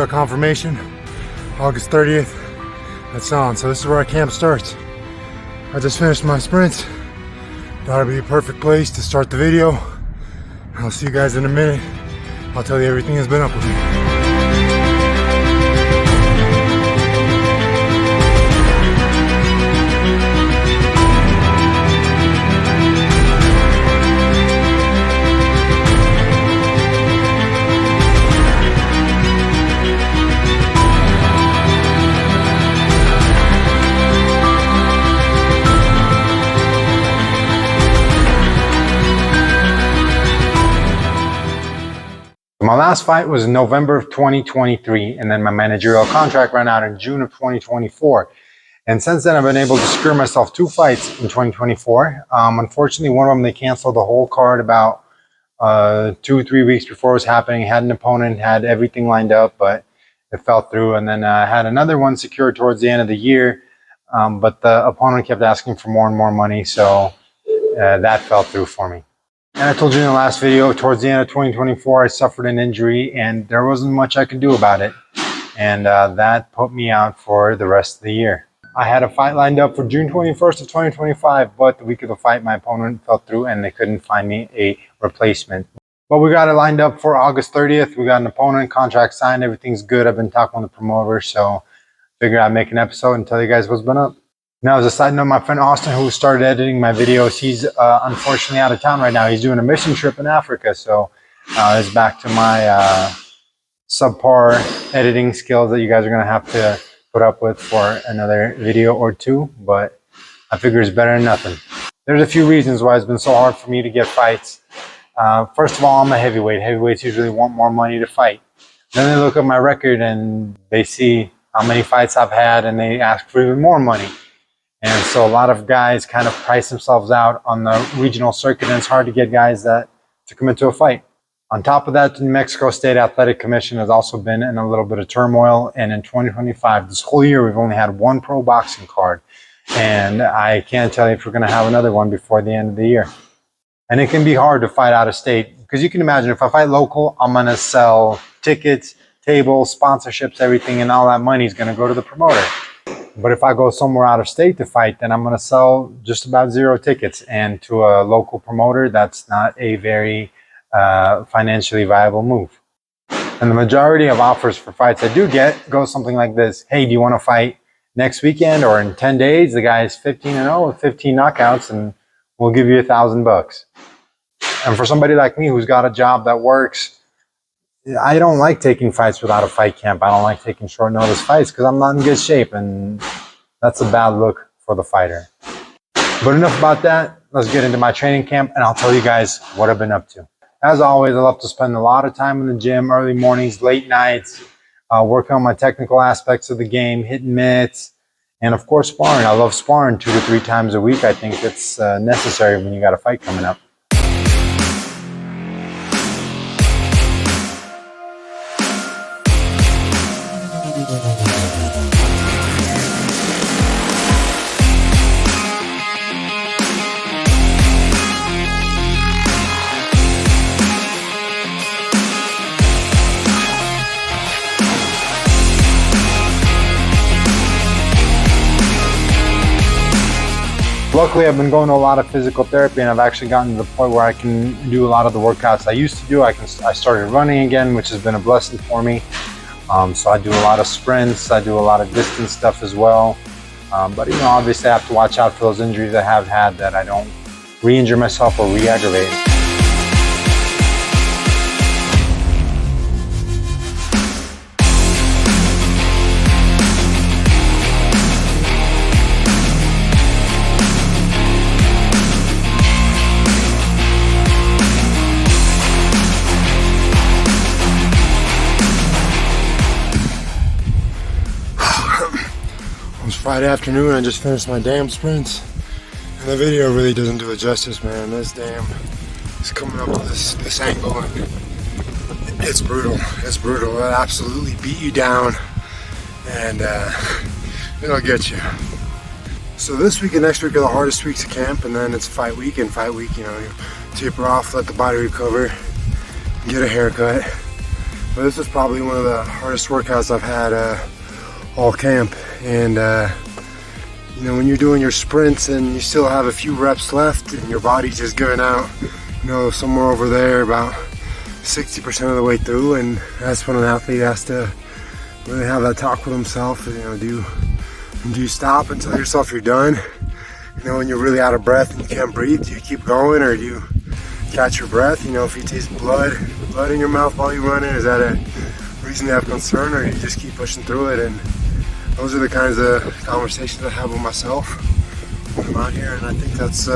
got confirmation, August 30th, that's on. So this is where our camp starts. I just finished my sprints. Thought it'd be a perfect place to start the video. I'll see you guys in a minute. I'll tell you everything that's been up with me. My last fight was in November of 2023, and then my managerial contract ran out in June of 2024. And since then, I've been able to secure myself 2 fights in 2024. Unfortunately, one of them, they canceled the whole card about 2 or 3 weeks before it was happening. Had an opponent, had everything lined up, but it fell through. And then I had another one secured towards the end of the year, but the opponent kept asking for more and more money, so that fell through for me. And I told you in the last video, towards the end of 2024, I suffered an injury and there wasn't much I could do about it. And that put me out for the rest of the year. I had a fight lined up for June 21st of 2025, but the week of the fight, my opponent fell through and they couldn't find me a replacement. But we got it lined up for August 30th. We got an opponent, contract signed, everything's good. I've been talking with the promoter, so figured I'd make an episode and tell you guys what's been up. Now, as a side note, my friend Austin, who started editing my videos, he's unfortunately out of town right now. He's doing a mission trip in Africa, so it's back to my subpar editing skills that you guys are going to have to put up with for another video or two, but I figure it's better than nothing. There's a few reasons why it's been so hard for me to get fights. First of all, I'm a heavyweight. Heavyweights usually want more money to fight. Then they look at my record and they see how many fights I've had and they ask for even more money. And so a lot of guys kind of price themselves out on the regional circuit, and it's hard to get guys to commit to a fight. On top of that, the New Mexico State Athletic Commission has also been in a little bit of turmoil. And in 2025, this whole year, we've only had 1 pro boxing card. And I can't tell you if we're going to have another one before the end of the year. And it can be hard to fight out of state because you can imagine if I fight local, I'm going to sell tickets, tables, sponsorships, everything, and all that money is going to go to the promoter. But if I go somewhere out of state to fight, then I'm going to sell just about 0 tickets. And to a local promoter, that's not a very financially viable move. And the majority of offers for fights I do get go something like this. Hey, do you want to fight next weekend or in 10 days? The guy is 15-0 with 15 knockouts and we'll give you $1,000. And for somebody like me who's got a job that works, I don't like taking fights without a fight camp. I don't like taking short notice fights because I'm not in good shape, and that's a bad look for the fighter. But enough about that. Let's get into my training camp and I'll tell you guys what I've been up to. As always, I love to spend a lot of time in the gym, early mornings, late nights, working on my technical aspects of the game, hitting mitts, and of course sparring. I love sparring 2 to 3 times a week. I think it's necessary when you got a fight coming up. Luckily, I've been going to a lot of physical therapy and I've actually gotten to the point where I can do a lot of the workouts I used to do. I started running again, which has been a blessing for me. So I do a lot of sprints, I do a lot of distance stuff as well. But you know, obviously I have to watch out for those injuries I have had that I don't re-injure myself or re-aggravate. Friday afternoon, I just finished my damn sprints, and the video really doesn't do it justice, man. This damn is coming up with this angle, and it's brutal. It's brutal. It'll absolutely beat you down, and it'll get you. So this week and next week are the hardest weeks of camp, and then it's fight week. And fight week, you know, you taper off, let the body recover, get a haircut, But this is probably one of the hardest workouts I've had all camp. And you know, when you're doing your sprints and you still have a few reps left and your body's just giving out, you know, somewhere over there about 60% of the way through, and that's when an athlete has to really have that talk with himself. You know, do you stop and tell yourself you're done? You know, when you're really out of breath and you can't breathe, do you keep going, or do you catch your breath? You know, if you taste blood in your mouth while you're running, is that a reason to have concern, or do you just keep pushing through it? And those are the kinds of conversations I have with myself when I'm out here, and I think that's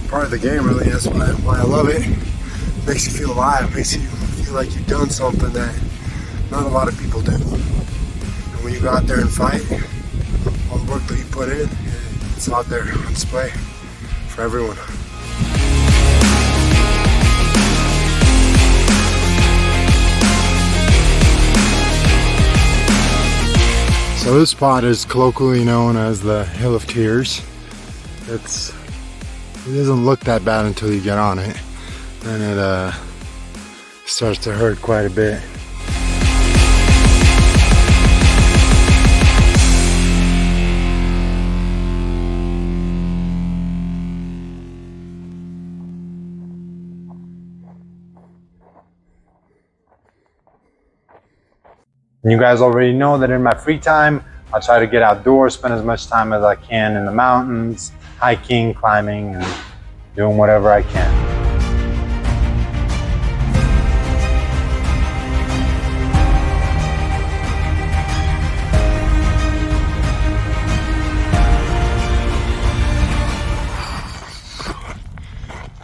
part of the game, really. That's why I love it. It makes you feel alive, makes you feel like you've done something that not a lot of people do. And when you go out there and fight, all the work that you put in, it's out there on display for everyone. So this spot is colloquially known as the Hill of Tears. It doesn't look that bad until you get on it. Then it starts to hurt quite a bit. You guys already know that in my free time, I try to get outdoors, spend as much time as I can in the mountains, hiking, climbing, and doing whatever I can.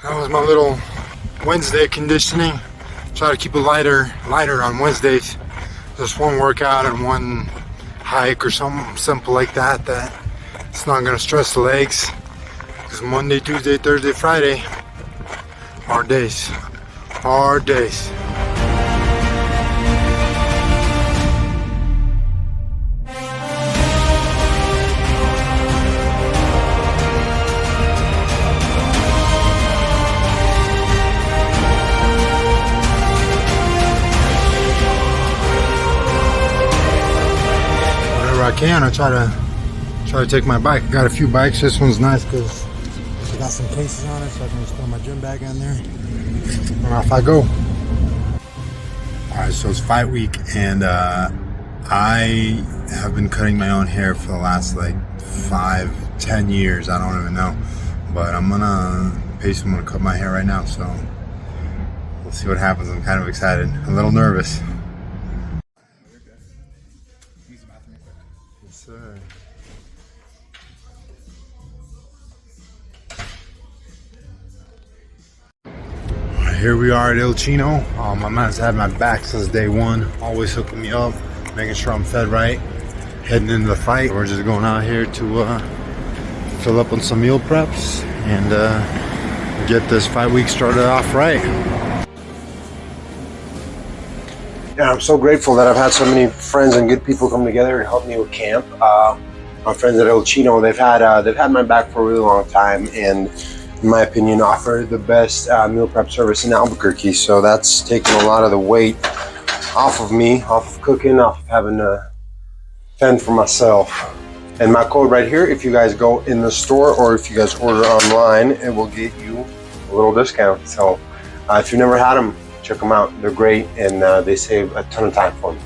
That was my little Wednesday conditioning. Try to keep it lighter on Wednesdays. Just one workout and one hike or something simple like that it's not gonna stress the legs. Because Monday, Tuesday, Thursday, Friday, hard days. I can. I try to take my bike. I got a few bikes. This one's nice because I got some cases on it, so I can just throw my gym bag on there and off I go. Alright, so it's fight week, and I have been cutting my own hair for the last like 5-10 years. I don't even know, but I'm gonna cut my hair right now, so we'll see what happens. I'm kind of excited, a little nervous. Here we are at El Chino. My man's had my back since day one, always hooking me up, making sure I'm fed right, heading into the fight. We're just going out here to fill up on some meal preps and get this fight week started off right. Yeah, I'm so grateful that I've had so many friends and good people come together and help me with camp. My friends at El Chino, they've had my back for a really long time, and in my opinion, offer the best meal prep service in Albuquerque. So that's taken a lot of the weight off of me, off of cooking, off of having to fend for myself. And my code right here, if you guys go in the store or if you guys order online, it will get you a little discount. So if you've never had them, check them out. They're great, and they save a ton of time for me.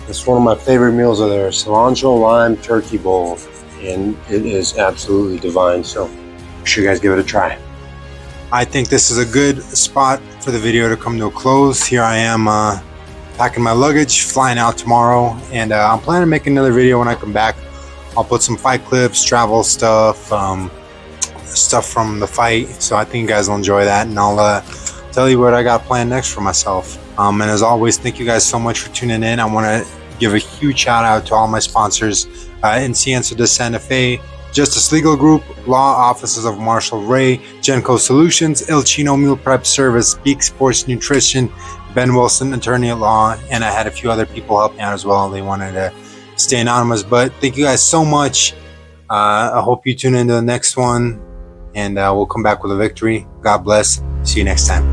It's one of my favorite meals of theirs, cilantro lime turkey bowl, and it is absolutely divine. So make sure you guys give it a try. I think this is a good spot for the video to come to a close. Here I am packing my luggage, flying out tomorrow, and I'm planning to make another video when I come back. I'll put some fight clips, travel stuff, stuff from the fight. So I think you guys will enjoy that, and I'll tell you what I got planned next for myself. And as always, thank you guys so much for tuning in. I want to give a huge shout out to all my sponsors: Incienso de Santa Fe, Justice Legal Group, Law Offices of Marshall Ray, Genco Solutions, El Chino Meal Prep Service, Geek Sports Nutrition, Ben Wilson, Attorney at Law, and I had a few other people help me out as well. They wanted to stay anonymous, but thank you guys so much. I hope you tune into the next one, and we'll come back with a victory. God bless. See you next time.